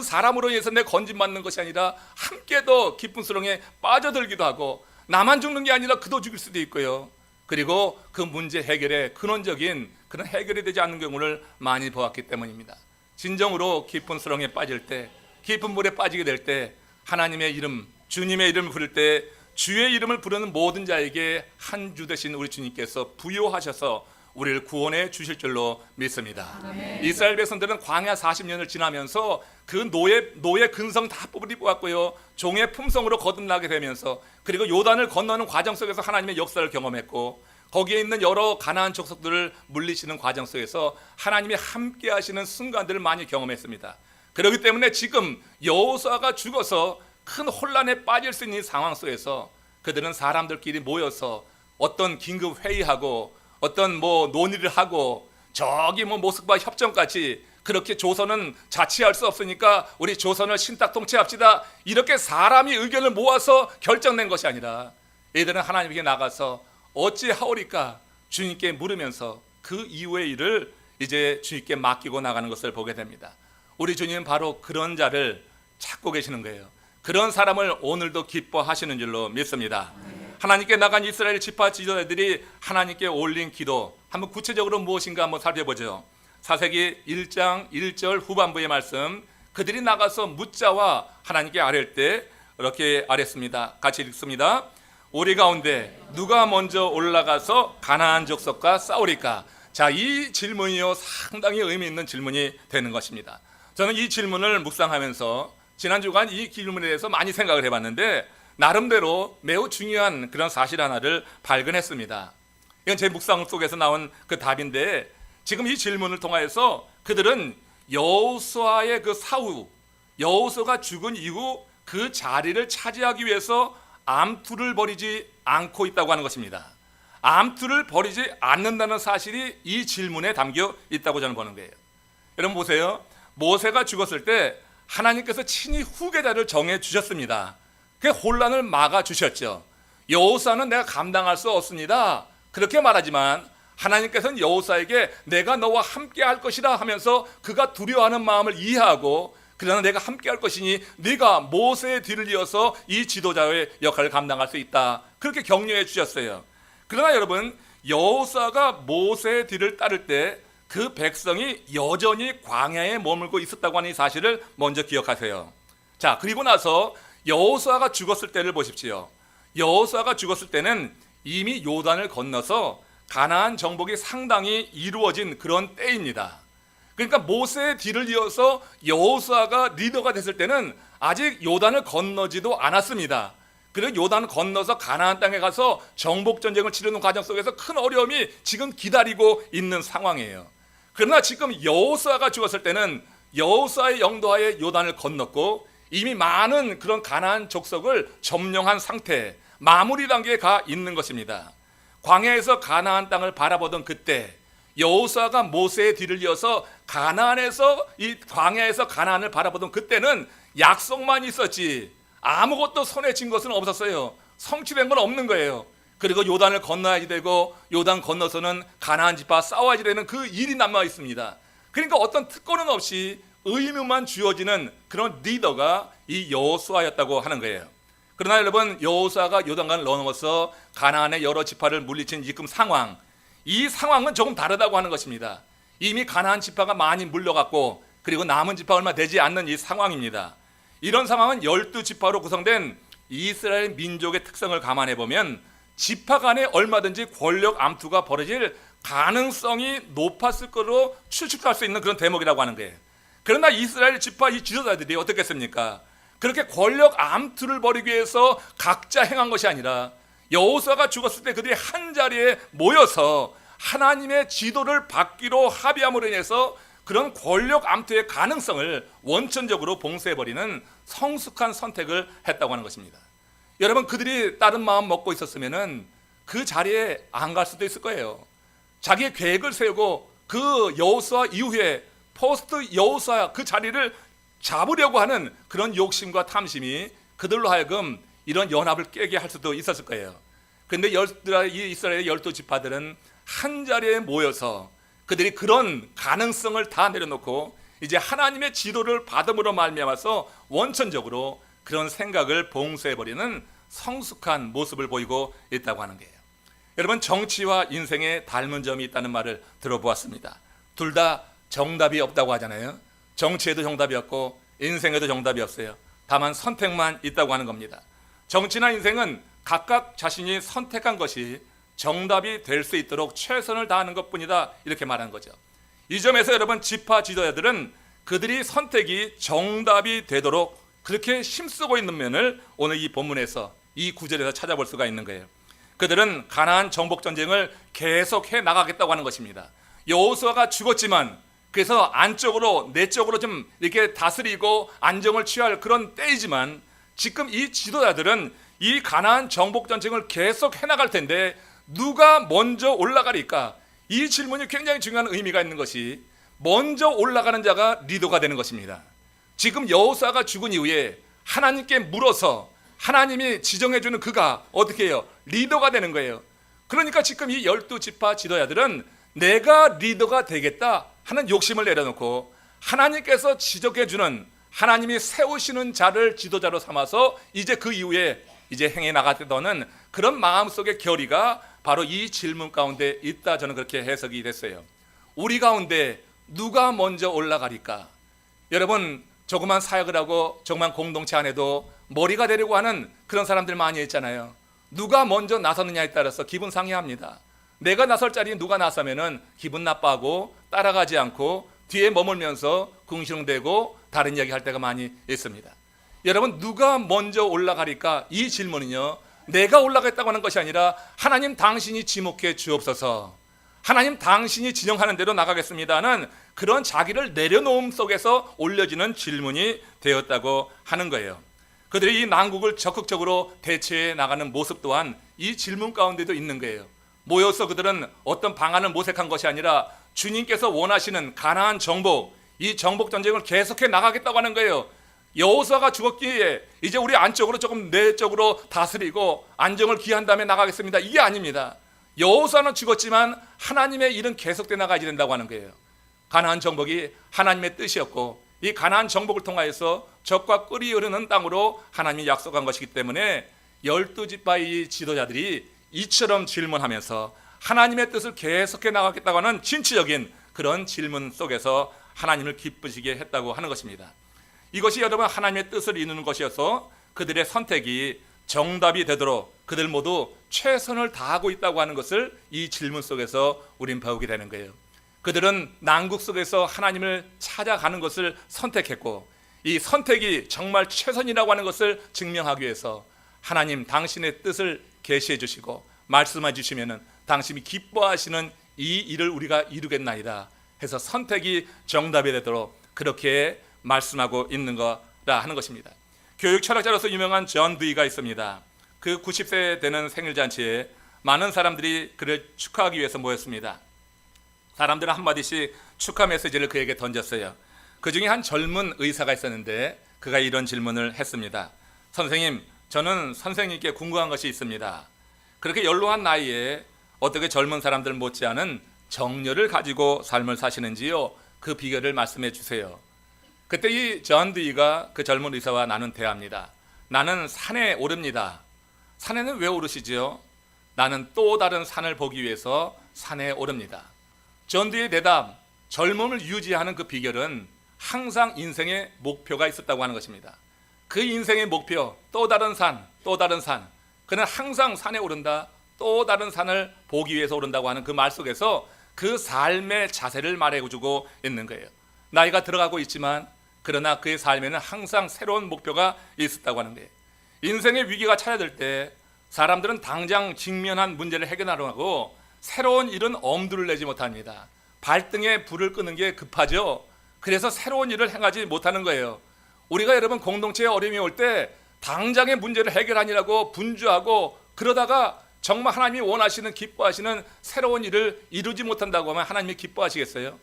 사람으로 인해서 내 건진받는 것이 아니라 함께 더 깊은 수렁에 빠져들기도 하고 나만 죽는 게 아니라 그도 죽일 수도 있고요. 그리고 그 문제 해결에 근원적인 그런 해결이 되지 않는 경우를 많이 보았기 때문입니다. 진정으로 깊은 수렁에 빠질 때, 깊은 물에 빠지게 될 때 하나님의 이름, 주님의 이름을 부를 때 주의 이름을 부르는 모든 자에게 한 주 되신 우리 주님께서 부요하셔서 우리를 구원해 주실 줄로 믿습니다. 아멘. 이스라엘 백성들은 광야 40년을 지나면서 그 노예 근성 다 뽑았고요. 종의 품성으로 거듭나게 되면서 그리고 요단을 건너는 과정 속에서 하나님의 역사를 경험했고 거기에 있는 여러 가나안 족속들을 물리치는 과정 속에서 하나님이 함께 하시는 순간들을 많이 경험했습니다. 그렇기 때문에 지금 여호수아가 죽어서 큰 혼란에 빠질 수 있는 상황 속에서 그들은 사람들끼리 모여서 어떤 긴급 회의하고 어떤 논의를 하고 저기 모스크바 협정까지 그렇게 조선은 자치할 수 없으니까 우리 조선을 신탁 통치합시다 이렇게 사람이 의견을 모아서 결정된 것이 아니라 이들은 하나님에게 나가서 어찌하오리까 주님께 물으면서 그 이후의 일을 이제 주님께 맡기고 나가는 것을 보게 됩니다. 우리 주님은 바로 그런 자를 찾고 계시는 거예요. 그런 사람을 오늘도 기뻐하시는 줄로 믿습니다. 하나님께 나간 이스라엘 지파 지도자들이 하나님께 올린 기도 한번 구체적으로 무엇인가 한번 살펴보죠. 사사기 1장 1절 후반부의 말씀, 그들이 나가서 묻자와 하나님께 아랠 때 이렇게 아뢰습니다. 같이 읽습니다. 우리 가운데 누가 먼저 올라가서 가나안 족속과 싸우리까? 자, 이 질문이요 상당히 의미 있는 질문이 되는 것입니다. 저는 이 질문을 묵상하면서 지난 주간 이 질문에 대해서 많이 생각을 해봤는데 나름대로 매우 중요한 그런 사실 하나를 발견했습니다. 이건 제 묵상 속에서 나온 그 답인데 지금 이 질문을 통하여서 그들은 여호수아의 그 사후, 여호수아가 죽은 이후 그 자리를 차지하기 위해서 암투를 벌이지 않고 있다고 하는 것입니다. 암투를 벌이지 않는다는 사실이 이 질문에 담겨 있다고 저는 보는 거예요. 여러분 보세요. 모세가 죽었을 때 하나님께서 친히 후계자를 정해 주셨습니다. 그 혼란을 막아 주셨죠. 여호수아는 내가 감당할 수 없습니다. 그렇게 말하지만 하나님께서는 여호수아에게 내가 너와 함께 할 것이라 하면서 그가 두려워하는 마음을 이해하고 그러나 내가 함께 할 것이니 네가 모세의 뒤를 이어서 이 지도자의 역할을 감당할 수 있다. 그렇게 격려해 주셨어요. 그러나 여러분 여호수아가 모세의 뒤를 따를 때 그 백성이 여전히 광야에 머물고 있었다고 하는 이 사실을 먼저 기억하세요. 자, 그리고 나서 여호수아가 죽었을 때를 보십시오. 여호수아가 죽었을 때는 이미 요단을 건너서 가나안 정복이 상당히 이루어진 그런 때입니다. 그러니까 모세의 뒤를 이어서 여호수아가 리더가 됐을 때는 아직 요단을 건너지도 않았습니다. 그리고 요단을 건너서 가나안 땅에 가서 정복 전쟁을 치르는 과정 속에서 큰 어려움이 지금 기다리고 있는 상황이에요. 그러나 지금 여호수아가 죽었을 때는 여호수아의 영도하에 요단을 건넜고 이미 많은 그런 가나안 족속을 점령한 상태, 마무리 단계에 가 있는 것입니다. 광야에서 가나안 땅을 바라보던 그때 여호수아가 모세의 뒤를 이어서 가나안에서 이 광야에서 가나안을 바라보던 그때는 약속만 있었지 아무것도 손에 쥔 것은 없었어요. 성취된 건 없는 거예요. 그리고 요단을 건너야지 되고 요단 건너서는 가나안 지파 싸워야지 되는 그 일이 남아 있습니다. 그러니까 어떤 특권은 없이 의무만 주어지는 그런 리더가 이 여호수아였다고 하는 거예요. 그러나 여러분 여호수아가 요단강을 넘어서 가나안의 여러 지파를 물리친 지금 상황, 이 상황은 조금 다르다고 하는 것입니다. 이미 가나안 지파가 많이 물려갔고 그리고 남은 지파 얼마 되지 않는 이 상황입니다. 이런 상황은 12지파로 구성된 이스라엘 민족의 특성을 감안해 보면 지파 간에 얼마든지 권력 암투가 벌어질 가능성이 높았을 거로 추측할 수 있는 그런 대목이라고 하는 거예요. 그러나 이스라엘 지파 이 지도자들이 어떻게 했습니까? 그렇게 권력 암투를 벌이기 위해서 각자 행한 것이 아니라 여호수아가 죽었을 때 그들이 한 자리에 모여서 하나님의 지도를 받기로 합의함으로 인해서 그런 권력 암투의 가능성을 원천적으로 봉쇄해버리는 성숙한 선택을 했다고 하는 것입니다. 여러분, 그들이 다른 마음 먹고 있었으면 그 자리에 안 갈 수도 있을 거예요. 자기의 계획을 세우고 그 여호수아 이후에 포스트 여호수아 그 자리를 잡으려고 하는 그런 욕심과 탐심이 그들로 하여금 이런 연합을 깨게 할 수도 있었을 거예요. 그런데 이 이스라엘의 12지파들은 한 자리에 모여서 그들이 그런 가능성을 다 내려놓고 이제 하나님의 지도를 받음으로 말미암아서 원천적으로 그런 생각을 봉쇄해버리는 성숙한 모습을 보이고 있다고 하는 거예요. 여러분, 정치와 인생에 닮은 점이 있다는 말을 들어보았습니다. 둘 다 정답이 없다고 하잖아요. 정치에도 정답이 없고 인생에도 정답이 없어요. 다만 선택만 있다고 하는 겁니다. 정치나 인생은 각각 자신이 선택한 것이 정답이 될 수 있도록 최선을 다하는 것뿐이다, 이렇게 말하는 거죠. 이 점에서 여러분, 지파 지도자들은 그들이 선택이 정답이 되도록 그렇게 힘쓰고 있는 면을 오늘 이 본문에서 이 구절에서 찾아볼 수가 있는 거예요. 그들은 가나안 정복 전쟁을 계속해 나가겠다고 하는 것입니다. 여호수아가 죽었지만 그래서 안쪽으로 내적으로 좀 이렇게 다스리고 안정을 취할 그런 때이지만 지금 이 지도자들은 이 가나안 정복 전쟁을 계속 해나갈 텐데 누가 먼저 올라가리까? 이 질문이 굉장히 중요한 의미가 있는 것이 먼저 올라가는 자가 리더가 되는 것입니다. 지금 여호수아가 죽은 이후에 하나님께 물어서 하나님이 지정해주는 그가 어떻게 해요? 리더가 되는 거예요. 그러니까 지금 이 12지파 지도자들은 내가 리더가 되겠다 하는 욕심을 내려놓고 하나님께서 지적해주는 하나님이 세우시는 자를 지도자로 삼아서 이제 그 이후에 이제 행해 나가려는 그런 마음속의 결의가 바로 이 질문 가운데 있다, 저는 그렇게 해석이 됐어요. 우리 가운데 누가 먼저 올라가리까? 여러분, 조그만 사역을 하고 조그만 공동체 안에도 머리가 되려고 하는 그런 사람들 많이 있잖아요. 누가 먼저 나서느냐에 따라서 기분 상해합니다. 내가 나설 자리에 누가 나서면은 기분 나빠하고 따라가지 않고 뒤에 머물면서 궁시렁대고 다른 이야기 할 때가 많이 있습니다. 여러분, 누가 먼저 올라가리까? 이 질문은요, 내가 올라가겠다고 하는 것이 아니라 하나님 당신이 지목해 주옵소서, 하나님 당신이 진영하는 대로 나가겠습니다는 그런 자기를 내려놓음 속에서 올려지는 질문이 되었다고 하는 거예요. 그들이 이 난국을 적극적으로 대처해 나가는 모습 또한 이 질문 가운데도 있는 거예요. 모여서 그들은 어떤 방안을 모색한 것이 아니라 주님께서 원하시는 가나안 정복, 이 정복 전쟁을 계속해 나가겠다고 하는 거예요. 여호수아가 죽었기에 이제 우리 안쪽으로 조금 내적으로 다스리고 안정을 기한 다음에 나가겠습니다, 이게 아닙니다. 여호수아는 죽었지만 하나님의 일은 계속돼 나가야 된다고 하는 거예요. 가나안 정복이 하나님의 뜻이었고 이 가나안 정복을 통하여서 적과 꿀이 흐르는 땅으로 하나님이 약속한 것이기 때문에 12지파의 지도자들이 이처럼 질문하면서 하나님의 뜻을 계속해 나가겠다고 하는 진취적인 그런 질문 속에서 하나님을 기쁘시게 했다고 하는 것입니다. 이것이 여러분 하나님의 뜻을 이루는 것이어서 그들의 선택이 정답이 되도록 그들 모두 최선을 다하고 있다고 하는 것을 이 질문 속에서 우린 배우게 되는 거예요. 그들은 난국 속에서 하나님을 찾아가는 것을 선택했고 이 선택이 정말 최선이라고 하는 것을 증명하기 위해서 하나님 당신의 뜻을 계시해 주시고 말씀해 주시면은 당신이 기뻐하시는 이 일을 우리가 이루겠나이다 해서 선택이 정답이 되도록 그렇게 말씀하고 있는 거라 하는 것입니다. 교육 철학자로서 유명한 존 드위가 있습니다. 그 90세 되는 생일잔치에 많은 사람들이 그를 축하하기 위해서 모였습니다. 사람들은 한마디씩 축하 메시지를 그에게 던졌어요. 그 중에 한 젊은 의사가 있었는데 그가 이런 질문을 했습니다. 선생님, 저는 선생님께 궁금한 것이 있습니다. 그렇게 연로한 나이에 어떻게 젊은 사람들 못지않은 정열을 가지고 삶을 사시는지요? 그 비결을 말씀해 주세요. 그때 이 존 드위가 그 젊은 의사와 나눈 대화입니다. 나는 산에 오릅니다. 산에는 왜 오르시죠? 나는 또 다른 산을 보기 위해서 산에 오릅니다. 존 드위의 대답, 젊음을 유지하는 그 비결은 항상 인생의 목표가 있었다고 하는 것입니다. 그 인생의 목표, 또 다른 산, 또 다른 산. 그는 항상 산에 오른다, 또 다른 산을 보기 위해서 오른다고 하는 그 말 속에서 그 삶의 자세를 말해주고 있는 거예요. 나이가 들어가고 있지만 그러나 그의 삶에는 항상 새로운 목표가 있었다고 하는 거예요. 인생의 위기가 찾아들 때 사람들은 당장 직면한 문제를 해결하려고 새로운 일은 엄두를 내지 못합니다. 발등에 불을 끄는 게 급하죠. 그래서 새로운 일을 행하지 못하는 거예요. 우리가 여러분 공동체에 어려움이 올 때 당장의 문제를 해결하느라고 분주하고 그러다가 정말 하나님이 원하시는 기뻐하시는 새로운 일을 이루지 못한다고 하면 하나님이 기뻐하시겠어요?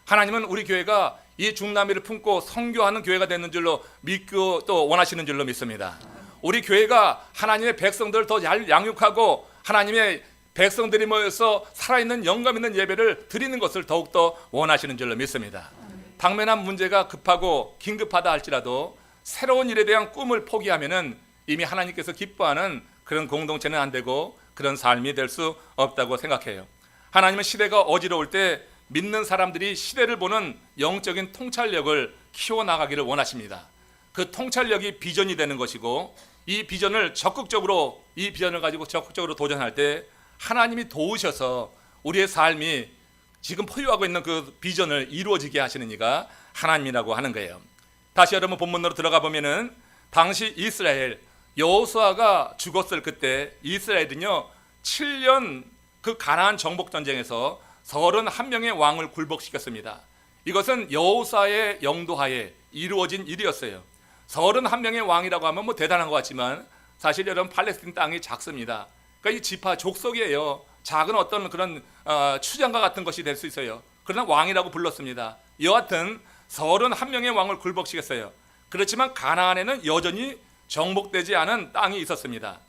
하나님은 우리 교회가 이 중남미를 품고 선교하는 교회가 되는 줄로 믿고 또 원하시는 줄로 믿습니다. 우리 교회가 하나님의 백성들을 더 양육하고 하나님의 백성들이 모여서 살아있는 영감 있는 예배를 드리는 것을 더욱더 원하시는 줄로 믿습니다. 당면한 문제가 급하고 긴급하다 할지라도 새로운 일에 대한 꿈을 포기하면은 이미 하나님께서 기뻐하는 그런 공동체는 안 되고 그런 삶이 될 수 없다고 생각해요. 하나님은 시대가 어지러울 때 믿는 사람들이 시대를 보는 영적인 통찰력을 키워나가기를 원하십니다. 그 통찰력이 비전이 되는 것이고 이 비전을 가지고 적극적으로 도전할 때 하나님이 도우셔서 우리의 삶이 지금 포유하고 있는 그 비전을 이루어지게 하시는 이가 하나님이라고 하는 거예요. 다시 여러분 본문으로 들어가 보면은 당시 이스라엘 여호수아가 죽었을 그때 이스라엘은요 7년 그 가나안 정복 전쟁에서 31명의 왕을 굴복시켰습니다. 이것은 여호수아의 영도하에 이루어진 일이었어요. 31명의 왕이라고 하면 뭐 대단한 것 같지만 사실 여러분 팔레스틴 땅이 작습니다. 그러니까 이 지파 족속이에요. 작은 어떤 그런 추장과 같은 것이 될 수 있어요. 그러나 왕이라고 불렀습니다. 여하튼 31명의 왕을 굴복시켰어요. 그렇지만 가나안에는 여전히 정복되지 않은 땅이 있었습니다.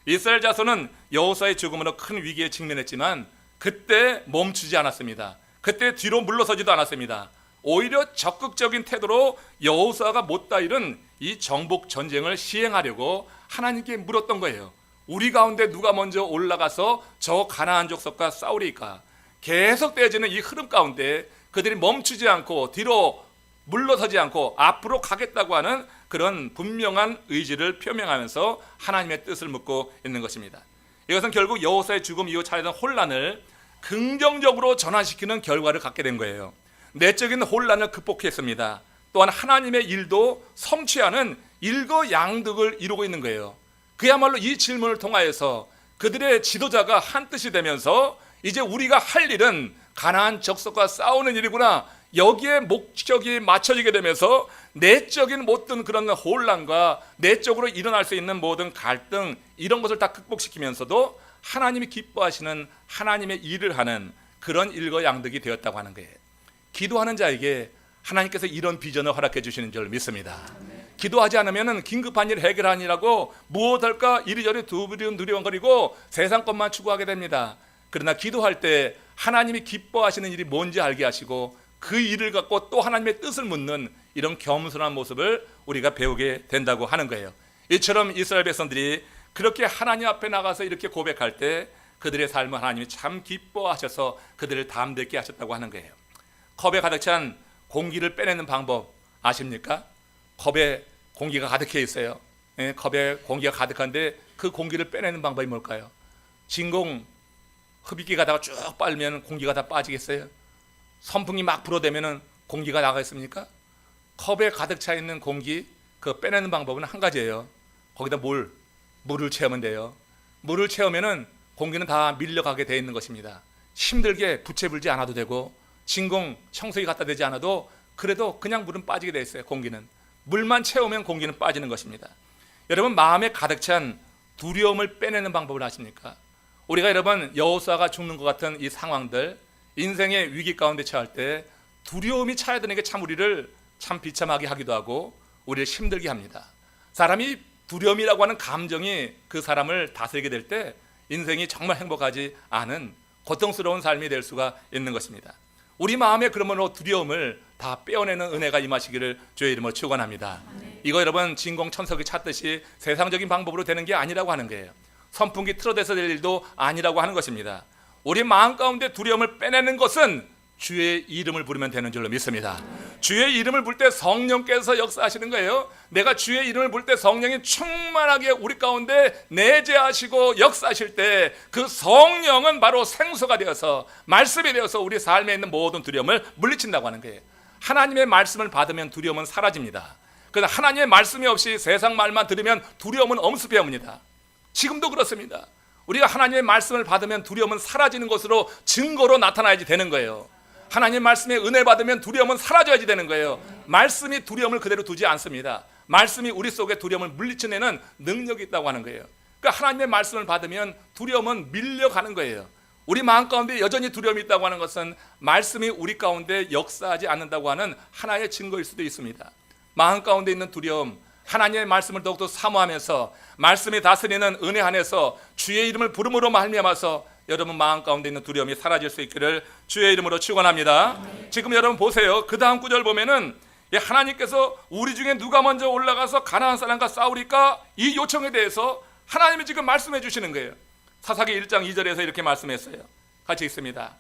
이스라엘 자손은 여호수아의 죽음으로 큰 위기에 직면했지만 그때 멈추지 않았습니다. 그때 뒤로 물러서지도 않았습니다. 오히려 적극적인 태도로 여호수아가 못다 이룬 이 정복 전쟁을 시행하려고 하나님께 물었던 거예요. 우리 가운데 누가 먼저 올라가서 저 가나안 족속과 싸우리까? 계속되어지는 이 흐름 가운데 그들이 멈추지 않고 뒤로 물러서지 않고 앞으로 가겠다고 하는 그런 분명한 의지를 표명하면서 하나님의 뜻을 묻고 있는 것입니다. 이것은 결국 여호수아의 죽음 이후 차례된 혼란을 긍정적으로 전환시키는 결과를 갖게 된 거예요. 내적인 혼란을 극복했습니다. 또한 하나님의 일도 성취하는 일거양득을 이루고 있는 거예요. 그야말로 이 질문을 통하여서 그들의 지도자가 한뜻이 되면서 이제 우리가 할 일은 가나안 적석과 싸우는 일이구나, 여기에 목적이 맞춰지게 되면서 내적인 모든 그런 혼란과 내적으로 일어날 수 있는 모든 갈등 이런 것을 다 극복시키면서도 하나님이 기뻐하시는 하나님의 일을 하는 그런 일거양득이 되었다고 하는 거예요. 기도하는 자에게 하나님께서 이런 비전을 허락해 주시는 줄 믿습니다. 기도하지 않으면 긴급한 일 해결하니라고 무엇할까 이리저리 두리번거리고 세상 것만 추구하게 됩니다. 그러나 기도할 때 하나님이 기뻐하시는 일이 뭔지 알게 하시고 그 일을 갖고 또 하나님의 뜻을 묻는 이런 겸손한 모습을 우리가 배우게 된다고 하는 거예요. 이처럼 이스라엘 백성들이 그렇게 하나님 앞에 나가서 이렇게 고백할 때 그들의 삶을 하나님이 참 기뻐하셔서 그들을 담대게 하셨다고 하는 거예요. 컵에 가득 찬 공기를 빼내는 방법 아십니까? 컵에 공기가 가득해 있어요. 컵에 공기가 가득한데 그 공기를 빼내는 방법이 뭘까요? 진공 흡입기 가다가 쭉 빨면 공기가 다 빠지겠어요? 선풍이 막 불어대면 공기가 나가겠습니까? 컵에 가득 차 있는 공기 그 빼내는 방법은 한 가지예요. 거기다 물을 채우면 돼요. 물을 채우면 공기는 다 밀려가게 되어 있는 것입니다. 힘들게 부채불지 않아도 되고 진공 청소기 갖다 대지 않아도 그래도 그냥 물은 빠지게 되어 있어요. 공기는 물만 채우면 공기는 빠지는 것입니다. 여러분 마음에 가득 찬 두려움을 빼내는 방법을 아십니까? 우리가 여러분 여호수아가 죽는 것 같은 이 상황들 인생의 위기 가운데 처할 때 두려움이 차야되는 게 참 우리를 참 비참하게 하기도 하고 우리를 힘들게 합니다. 사람이 두려움이라고 하는 감정이 그 사람을 다스리게 될 때 인생이 정말 행복하지 않은 고통스러운 삶이 될 수가 있는 것입니다. 우리 마음에 그러므로 두려움을 다 빼어내는 은혜가 임하시기를 주의 이름으로 축원합니다. 이거 여러분 진공 천석이 찾듯이 세상적인 방법으로 되는 게 아니라고 하는 거예요. 선풍기 틀어대서 될 일도 아니라고 하는 것입니다. 우리 마음 가운데 두려움을 빼내는 것은 주의 이름을 부르면 되는 줄로 믿습니다. 주의 이름을 부를 때 성령께서 역사하시는 거예요. 내가 주의 이름을 부를 때 성령이 충만하게 우리 가운데 내재하시고 역사하실 때 그 성령은 바로 생수가 되어서 말씀이 되어서 우리 삶에 있는 모든 두려움을 물리친다고 하는 거예요. 하나님의 말씀을 받으면 두려움은 사라집니다. 그래서 하나님의 말씀이 없이 세상 말만 들으면 두려움은 엄습해 옵니다. 지금도 그렇습니다. 우리가 하나님의 말씀을 받으면 두려움은 사라지는 것으로 증거로 나타나야지 되는 거예요. 하나님의 말씀에 은혜 받으면 두려움은 사라져야지 되는 거예요. 말씀이 두려움을 그대로 두지 않습니다. 말씀이 우리 속에 두려움을 물리쳐내는 능력이 있다고 하는 거예요. 그러니까 하나님의 말씀을 받으면 두려움은 밀려가는 거예요. 우리 마음 가운데 여전히 두려움이 있다고 하는 것은 말씀이 우리 가운데 역사하지 않는다고 하는 하나의 증거일 수도 있습니다. 마음 가운데 있는 두려움, 하나님의 말씀을 더욱더 사모하면서 말씀이 다스리는 은혜 안에서 주의 이름을 부름으로 말미암아서 여러분 마음 가운데 있는 두려움이 사라질 수 있기를 주의 이름으로 축원합니다. 지금 여러분 보세요. 그 다음 구절 보면은 하나님께서 우리 중에 누가 먼저 올라가서 가나안 사람과 싸우리까, 이 요청에 대해서 하나님이 지금 말씀해 주시는 거예요. 사사기 1장 2절에서 이렇게 말씀했어요. 같이 읽습니다.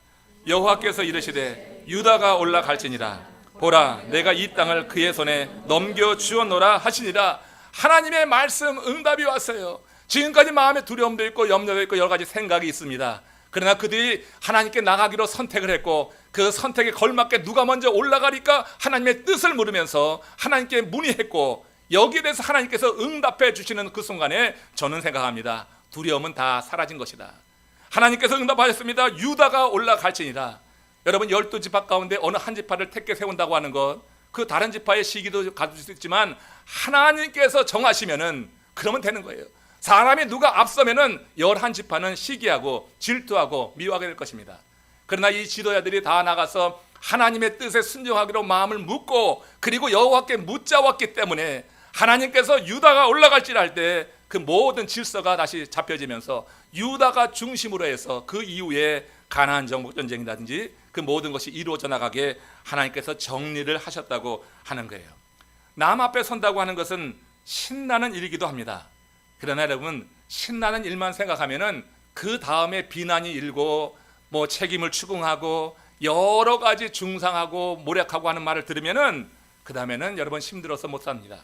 여호와께서 이르시되 유다가 올라갈지니라, 보라 내가 이 땅을 그의 손에 넘겨 주었노라 하시니라. 하나님의 말씀 응답이 왔어요. 지금까지 마음에 두려움도 있고 염려도 있고 여러 가지 생각이 있습니다. 그러나 그들이 하나님께 나가기로 선택을 했고 그 선택에 걸맞게 누가 먼저 올라가리까 하나님의 뜻을 물으면서 하나님께 문의했고 여기에 대해서 하나님께서 응답해 주시는 그 순간에 저는 생각합니다. 두려움은 다 사라진 것이다. 하나님께서 응답하셨습니다. 유다가 올라갈지니라. 여러분 12지파 가운데 어느 한 지파를 택해 세운다고 하는 것, 그 다른 지파의 시기도 가질 수 있지만 하나님께서 정하시면은 그러면 되는 거예요. 사람이 누가 앞서면은 11지파는 시기하고 질투하고 미워하게 될 것입니다. 그러나 이 지도자들이 다 나가서 하나님의 뜻에 순종하기로 마음을 묻고 그리고 여호와께 묻자왔기 때문에 하나님께서 유다가 올라갈지라 할 때 그 모든 질서가 다시 잡혀지면서 유다가 중심으로 해서 그 이후에 가나안 정복 전쟁이라든지 그 모든 것이 이루어져 나가게 하나님께서 정리를 하셨다고 하는 거예요. 남 앞에 선다고 하는 것은 신나는 일이기도 합니다. 그러나 여러분 신나는 일만 생각하면은 그 다음에 비난이 일고 뭐 책임을 추궁하고 여러 가지 중상하고 모략하고 하는 말을 들으면은 그 다음에는 여러분 힘들어서 못 삽니다.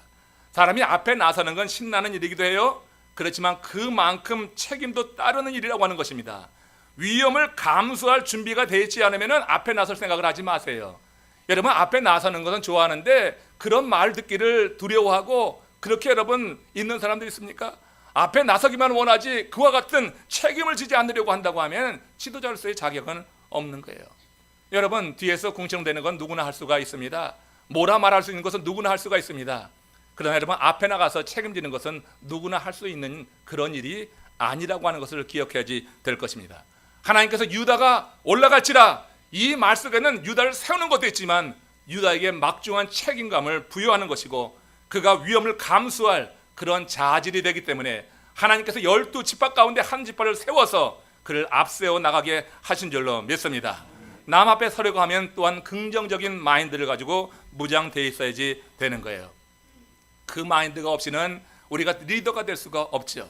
사람이 앞에 나서는 건 신나는 일이기도 해요. 그렇지만 그만큼 책임도 따르는 일이라고 하는 것입니다. 위험을 감수할 준비가 되어 있지 않으면 앞에 나설 생각을 하지 마세요. 여러분 앞에 나서는 것은 좋아하는데 그런 말 듣기를 두려워하고 그렇게 여러분 있는 사람들 있습니까? 앞에 나서기만 원하지 그와 같은 책임을 지지 않으려고 한다고 하면 지도자로서의 자격은 없는 거예요. 여러분 뒤에서 궁청되는 건 누구나 할 수가 있습니다. 뭐라 말할 수 있는 것은 누구나 할 수가 있습니다. 그러나 여러분 앞에 나가서 책임지는 것은 누구나 할 수 있는 그런 일이 아니라고 하는 것을 기억해야지 될 것입니다. 하나님께서 유다가 올라갈지라 이 말 속에는 유다를 세우는 것도 있지만 유다에게 막중한 책임감을 부여하는 것이고 그가 위험을 감수할 그런 자질이 되기 때문에 하나님께서 12지파 가운데 한 지파를 세워서 그를 앞세워 나가게 하신 줄로 믿습니다. 남 앞에 서려고 하면 또한 긍정적인 마인드를 가지고 무장되어 있어야지 되는 거예요. 그 마인드가 없이는 우리가 리더가 될 수가 없죠.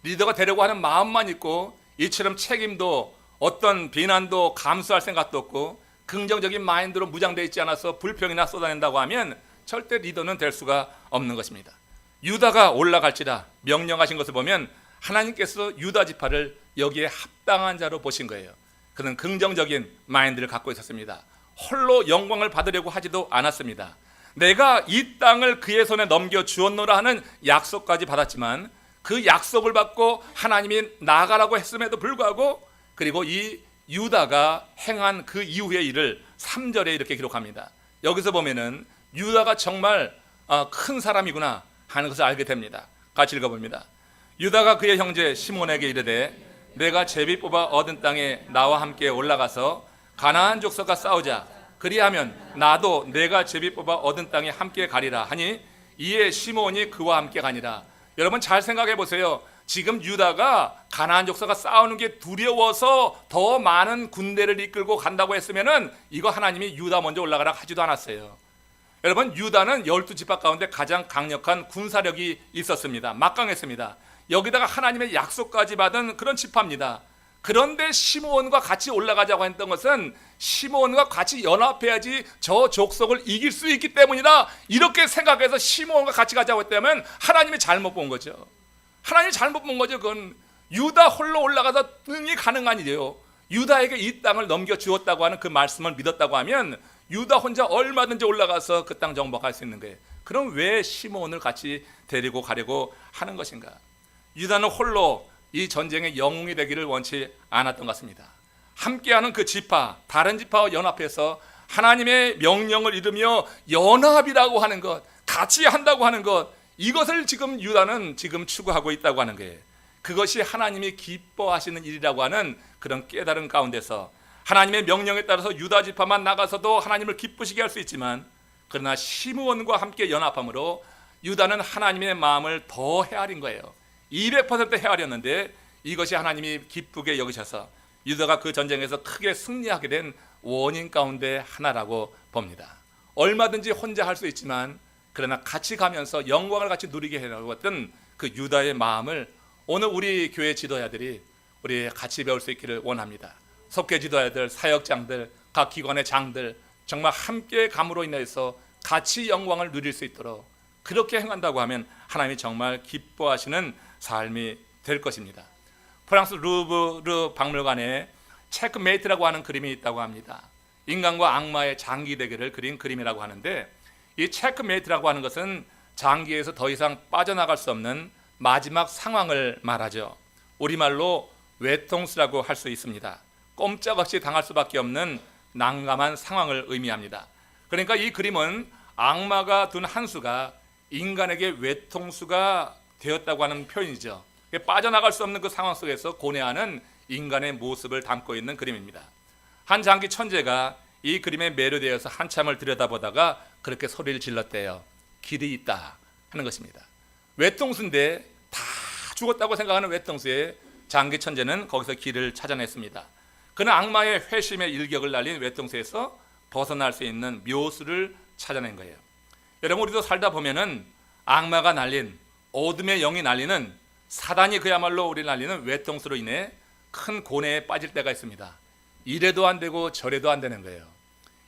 리더가 되려고 하는 마음만 있고 이처럼 책임도 어떤 비난도 감수할 생각도 없고 긍정적인 마인드로 무장되어 있지 않아서 불평이나 쏟아낸다고 하면 절대 리더는 될 수가 없는 것입니다. 유다가 올라갈지라 명령하신 것을 보면 하나님께서 유다 지파를 여기에 합당한 자로 보신 거예요. 그는 긍정적인 마인드를 갖고 있었습니다. 홀로 영광을 받으려고 하지도 않았습니다. 내가 이 땅을 그의 손에 넘겨 주었노라 하는 약속까지 받았지만 그 약속을 받고 하나님이 나가라고 했음에도 불구하고 그리고 이 유다가 행한 그 이후의 일을 3절에 이렇게 기록합니다. 여기서 보면은 유다가 정말 큰 사람이구나 하는 것을 알게 됩니다. 같이 읽어봅니다. 유다가 그의 형제 시몬에게 이르되 내가 제비 뽑아 얻은 땅에 나와 함께 올라가서 가나안 족속과 싸우자. 그리하면 나도 내가 제비 뽑아 얻은 땅에 함께 가리라 하니 이에 시몬이 그와 함께 가니라. 여러분 잘 생각해 보세요. 지금 유다가 가나안 족속과 싸우는 게 두려워서 더 많은 군대를 이끌고 간다고 했으면은 이거 하나님이 유다 먼저 올라가라 하지도 않았어요. 여러분 유다는 12지파 가운데 가장 강력한 군사력이 있었습니다. 막강했습니다. 여기다가 하나님의 약속까지 받은 그런 지파입니다. 그런데 시므온과 같이 올라가자고 했던 것은 시므온과 같이 연합해야지 저 족속을 이길 수 있기 때문이다, 이렇게 생각해서 시므온과 같이 가자고 했다면 하나님이 잘못 본 거죠. 하나님이 잘못 본 거죠. 그건 유다 홀로 올라가서 능히 가능한 일이에요. 유다에게 이 땅을 넘겨주었다고 하는 그 말씀을 믿었다고 하면 유다 혼자 얼마든지 올라가서 그 땅 정복할 수 있는 거예요. 그럼 왜 시므온을 같이 데리고 가려고 하는 것인가? 유다는 홀로 이 전쟁의 영웅이 되기를 원치 않았던 것 같습니다. 함께하는 그 지파, 다른 지파와 연합해서 하나님의 명령을 이루며 연합이라고 하는 것, 같이 한다고 하는 것, 이것을 지금 유다는 지금 추구하고 있다고 하는 거예요. 그것이 하나님이 기뻐하시는 일이라고 하는 그런 깨달음 가운데서 하나님의 명령에 따라서 유다 지파만 나가서도 하나님을 기쁘시게 할 수 있지만, 그러나 시므온과 함께 연합함으로 유다는 하나님의 마음을 더 헤아린 거예요. 200% 헤아렸는데 이것이 하나님이 기쁘게 여기셔서 유다가 그 전쟁에서 크게 승리하게 된 원인 가운데 하나라고 봅니다. 얼마든지 혼자 할 수 있지만 그러나 같이 가면서 영광을 같이 누리게 해라고 했던 그 유다의 마음을 오늘 우리 교회 지도자들이 우리 같이 배울 수 있기를 원합니다. 속회 지도자들, 사역장들, 각 기관의 장들 정말 함께 감으로 인해서 같이 영광을 누릴 수 있도록 그렇게 행한다고 하면 하나님이 정말 기뻐하시는 삶이 될 것입니다. 프랑스 루브르 박물관에 체크메이트라고 하는 그림이 있다고 합니다. 인간과 악마의 장기 대결을 그린 그림이라고 하는데, 이 체크메이트라고 하는 것은 장기에서 더 이상 빠져나갈 수 없는 마지막 상황을 말하죠. 우리말로 외통수라고 할 수 있습니다. 꼼짝없이 당할 수밖에 없는 난감한 상황을 의미합니다. 그러니까 이 그림은 악마가 둔 한 수가 인간에게 외통수가 되었다고 하는 표현이죠. 빠져나갈 수 없는 그 상황 속에서 고뇌하는 인간의 모습을 담고 있는 그림입니다. 한 장기 천재가 이 그림에 매료되어서 한참을 들여다보다가 그렇게 소리를 질렀대요. 길이 있다 하는 것입니다. 외통수인데 다 죽었다고 생각하는 외통수의 장기 천재는 거기서 길을 찾아냈습니다. 그는 악마의 회심의 일격을 날린 외통수에서 벗어날 수 있는 묘수를 찾아낸 거예요. 여러분, 우리도 살다 보면은 악마가 날린, 어둠의 영이 날리는, 사단이 그야말로 우리를 날리는 외통수로 인해 큰 고뇌에 빠질 때가 있습니다. 이래도 안 되고 저래도 안 되는 거예요.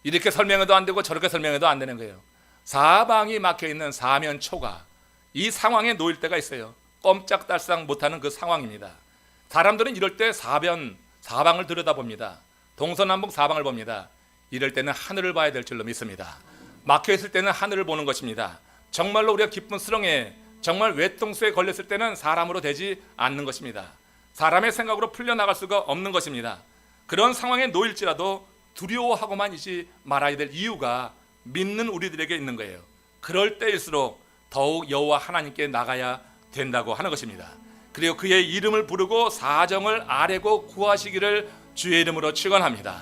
이렇게 설명해도 안 되고 저렇게 설명해도 안 되는 거예요. 사방이 막혀있는 사면초가 이 상황에 놓일 때가 있어요. 꼼짝달싹 못하는 그 상황입니다. 사람들은 이럴 때 사방을 들여다봅니다. 동서남북 사방을 봅니다. 이럴 때는 하늘을 봐야 될 줄로 믿습니다. 막혀있을 때는 하늘을 보는 것입니다. 정말로 우리가 기쁜 수렁에 정말 외통수에 걸렸을 때는 사람으로 되지 않는 것입니다. 사람의 생각으로 풀려나갈 수가 없는 것입니다. 그런 상황에 놓일지라도 두려워하고만 있지 말아야 될 이유가 믿는 우리들에게 있는 거예요. 그럴 때일수록 더욱 여호와 하나님께 나가야 된다고 하는 것입니다. 그리고 그의 이름을 부르고 사정을 아뢰고 구하시기를 주의 이름으로 축원합니다.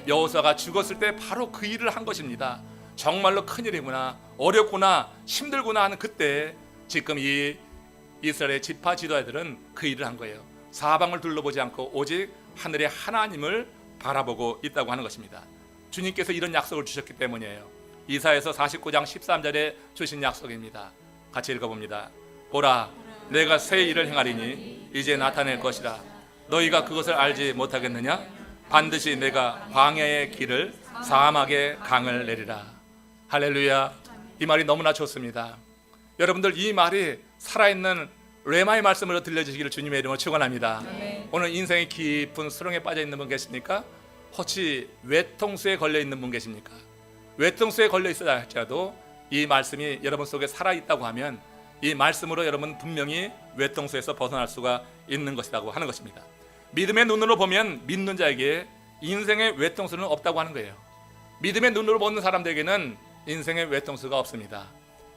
여호사가 죽었을 때 바로 그 일을 한 것입니다. 정말로 큰일이구나, 어렵구나, 힘들구나 하는 그때 지금 이 이스라엘의 지파 지도자들은 그 일을 한 거예요. 사방을 둘러보지 않고 오직 하늘의 하나님을 바라보고 있다고 하는 것입니다. 주님께서 이런 약속을 주셨기 때문이에요. 이사야서 49장 13절에 주신 약속입니다. 같이 읽어봅니다. 보라, 내가 새 일을 행하리니 이제 나타낼 것이라. 너희가 그것을 알지 못하겠느냐? 반드시 내가 광야의 길을 사막의 강을 내리라. 할렐루야. 이 말이 너무나 좋습니다. 여러분들, 이 말이 살아있는 레마의 말씀으로 들려주시기를 주님의 이름으로 축원합니다. 오늘 인생의 깊은 수렁에 빠져 있는 분 계십니까? 혹시 외통수에 걸려 있는 분 계십니까? 외통수에 걸려 있어야 할지라도 이 말씀이 여러분 속에 살아있다고 하면 이 말씀으로 여러분 분명히 외통수에서 벗어날 수가 있는 것이라고 하는 것입니다. 믿음의 눈으로 보면 믿는 자에게 인생의 외통수는 없다고 하는 거예요. 믿음의 눈으로 보는 사람들에게는 인생의 외통수가 없습니다.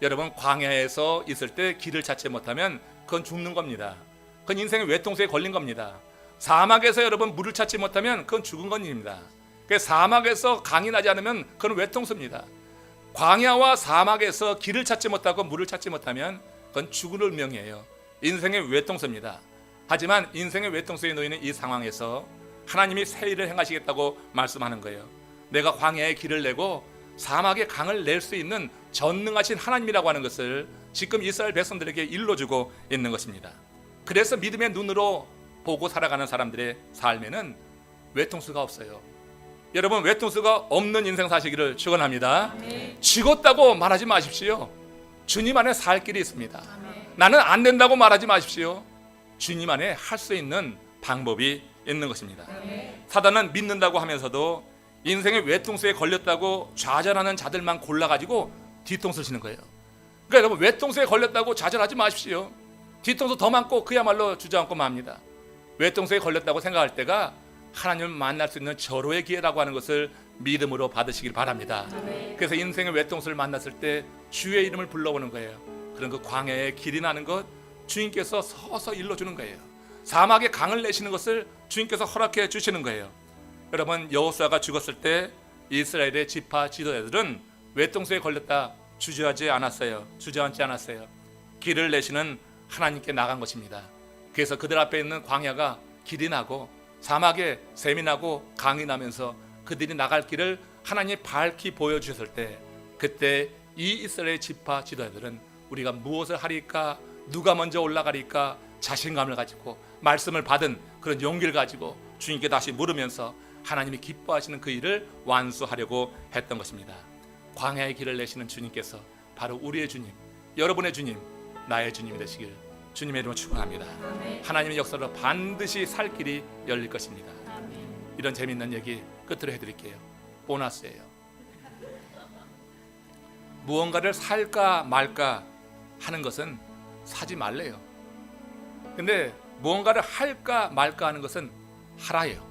여러분, 광야에서 있을 때 길을 찾지 못하면 그건 죽는 겁니다. 그건 인생의 외통수에 걸린 겁니다. 사막에서 여러분 물을 찾지 못하면 그건 죽은 것입니다. 사막에서 강이 나지 않으면 그건 외통수입니다. 광야와 사막에서 길을 찾지 못하고 물을 찾지 못하면 그건 죽을 운명이에요. 인생의 외통수입니다. 하지만 인생의 외통수에 놓이는 이 상황에서 하나님이 새 일을 행하시겠다고 말씀하는 거예요. 내가 광야에 길을 내고 사막에 강을 낼 수 있는 전능하신 하나님이라고 하는 것을 지금 이스라엘 백성들에게 일러주고 있는 것입니다. 그래서 믿음의 눈으로 보고 살아가는 사람들의 삶에는 외통수가 없어요. 여러분, 외통수가 없는 인생 사시기를 축원합니다. 죽었다고 말하지 마십시오. 주님 안에 살 길이 있습니다. 나는 안 된다고 말하지 마십시오. 주님 안에 할 수 있는 방법이 있는 것입니다. 사단은 믿는다고 하면서도 인생의 외통수에 걸렸다고 좌절하는 자들만 골라가지고 뒤통수를 치는 거예요. 그러니까 여러분, 외통수에 걸렸다고 좌절하지 마십시오. 뒤통수 더 많고 그야말로 주저앉고 맙니다. 외통수에 걸렸다고 생각할 때가 하나님을 만날 수 있는 절호의 기회라고 하는 것을 믿음으로 받으시길 바랍니다. 그래서 인생의 외통수를 만났을 때 주의 이름을 불러보는 거예요. 그런 그 광야에 길이 나는 것 주님께서 서서 일러주는 거예요. 사막에 강을 내시는 것을 주님께서 허락해 주시는 거예요. 여러분, 여호수아가 죽었을 때 이스라엘의 지파 지도자들은 외통수에 걸렸다 주저하지 않았어요. 주저앉지 않았어요. 길을 내시는 하나님께 나간 것입니다. 그래서 그들 앞에 있는 광야가 길이 나고 사막에 샘이 나고 강이 나면서 그들이 나갈 길을 하나님이 밝히 보여주셨을 때, 그때 이 이스라엘 지파 지도자들은 우리가 무엇을 하리까, 누가 먼저 올라가리까 자신감을 가지고 말씀을 받은 그런 용기를 가지고 주님께 다시 물으면서 하나님이 기뻐하시는 그 일을 완수하려고 했던 것입니다. 광야의 길을 내시는 주님께서 바로 우리의 주님, 여러분의 주님, 나의 주님이 되시길 주님의 이름으로 축원합니다. 하나님의 역사로 반드시 살 길이 열릴 것입니다. 이런 재미있는 얘기 끝으로 해드릴게요. 보너스예요. 무언가를 살까 말까 하는 것은 사지 말래요. 근데 무언가를 할까 말까 하는 것은 하라예요.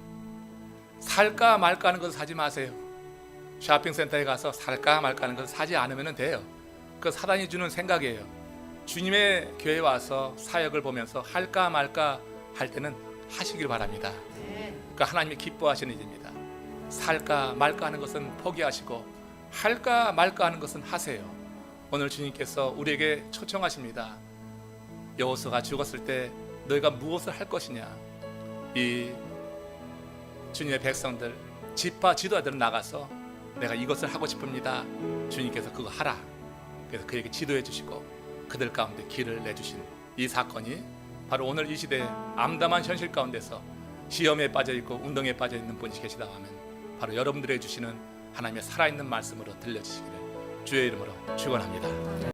살까 말까 하는 것은 사지 마세요. 쇼핑센터에 가서 살까 말까 하는 것은 사지 않으면 돼요. 그 사단이 주는 생각이에요. 주님의 교회에 와서 사역을 보면서 할까 말까 할 때는 하시길 바랍니다. 그러니까 하나님이 기뻐하시는 일입니다. 살까 말까 하는 것은 포기하시고 할까 말까 하는 것은 하세요. 오늘 주님께서 우리에게 초청하십니다. 여호수아가 죽었을 때 너희가 무엇을 할 것이냐. 이 주님의 백성들, 지파 지도자들은 나가서 내가 이것을 하고 싶습니다. 주님께서 그거 하라. 그래서 그에게 지도해 주시고 그들 가운데 길을 내주신 이 사건이 바로 오늘 이 시대의 암담한 현실 가운데서 시험에 빠져있고 운동에 빠져있는 분이 계시다고 하면 바로 여러분들이 주시는 하나님의 살아있는 말씀으로 들려주시기를 주의 이름으로 축원합니다.